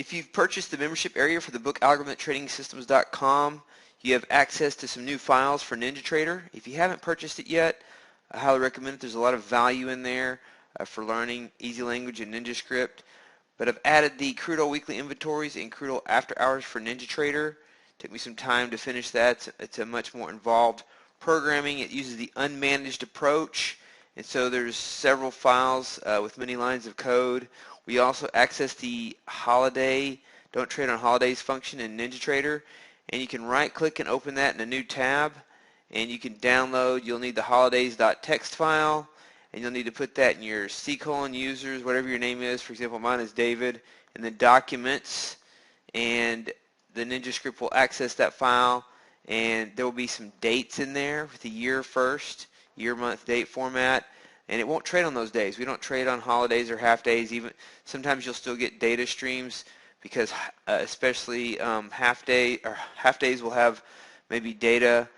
If you've purchased the membership area for the book algorithmictradingsystems.com, you have access to some new files for NinjaTrader. If you haven't purchased it yet, I highly recommend it. There's a lot of value in there for learning easy language and NinjaScript. But I've added the Crude Oil Weekly Inventories and Crude Oil After Hours for NinjaTrader. Took me some time to finish that. It's a much more involved programming. It uses the unmanaged approach, and so there's several files with many lines of code. We also access the holiday, don't trade on holidays function in NinjaTrader, and you can right click and open that in a new tab, and you can download. You'll need the holidays.txt file, and you'll need to put that in your C:\users, whatever your name is. For example, mine is David, and then documents, and the NinjaScript will access that file, and there will be some dates in there with the year first, year, month, date format, and it won't trade on those days. We don't trade on holidays or half days. Even sometimes you'll still get data streams because especially half days will have maybe data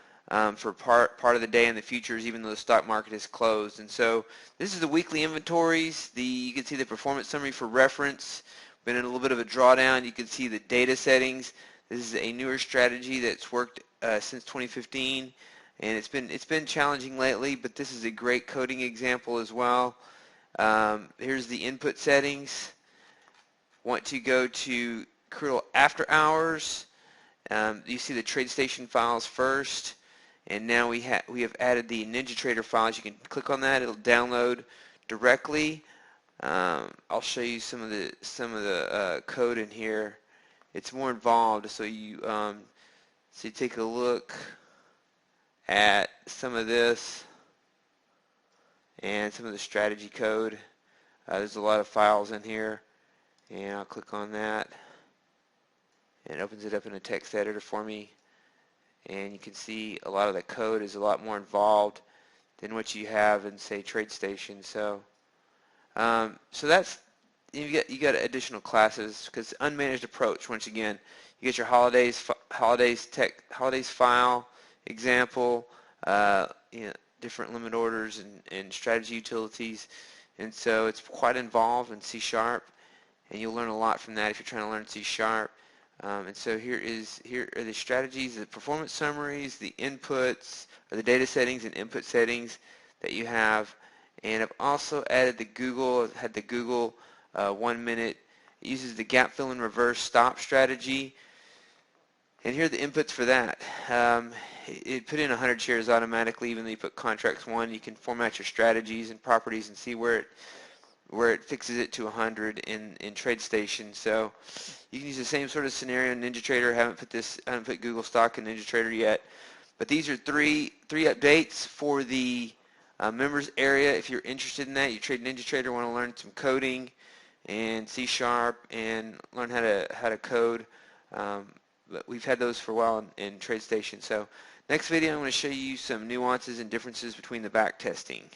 for part of the day in the futures, even though the stock market is closed. And so this is the weekly inventories. You can see the performance summary for reference. Been in a little bit of a drawdown. You can see the data settings. This is a newer strategy that's worked since 2015, and it's been challenging lately, but this is a great coding example as well. Here's the input settings. Want to go to Crude Oil After Hours. You see the TradeStation files first, and now we have added the NinjaTrader files. You can click on that; it'll download directly. I'll show you some of the code in here. It's more involved, so you take a look at some of this and some of the strategy code. There's a lot of files in here, and I'll click on that, and it opens it up in a text editor for me. And you can see a lot of the code is a lot more involved than what you have in, say, TradeStation. So that's you got additional classes because unmanaged approach. Once again, you get your holidays file example, different limit orders and strategy utilities, and so it's quite involved in C#, and you'll learn a lot from that if you're trying to learn C#. And so here are the strategies, the performance summaries, the inputs, or the data settings and input settings that you have. And I've also added the Google. I've had the Google 1 minute. It uses the gap fill and reverse stop strategy. And here are the inputs for that. It put in 100 shares automatically, even though you put contracts 1. You can format your strategies and properties and see where it fixes it to 100 in TradeStation. So you can use the same sort of scenario in NinjaTrader. I haven't put Google stock in NinjaTrader yet. But these are three updates for the members area. If you're interested in that, you trade NinjaTrader, want to learn some coding and C# and learn how to code. But we've had those for a while in TradeStation. So next video I'm going to show you some nuances and differences between the back testing.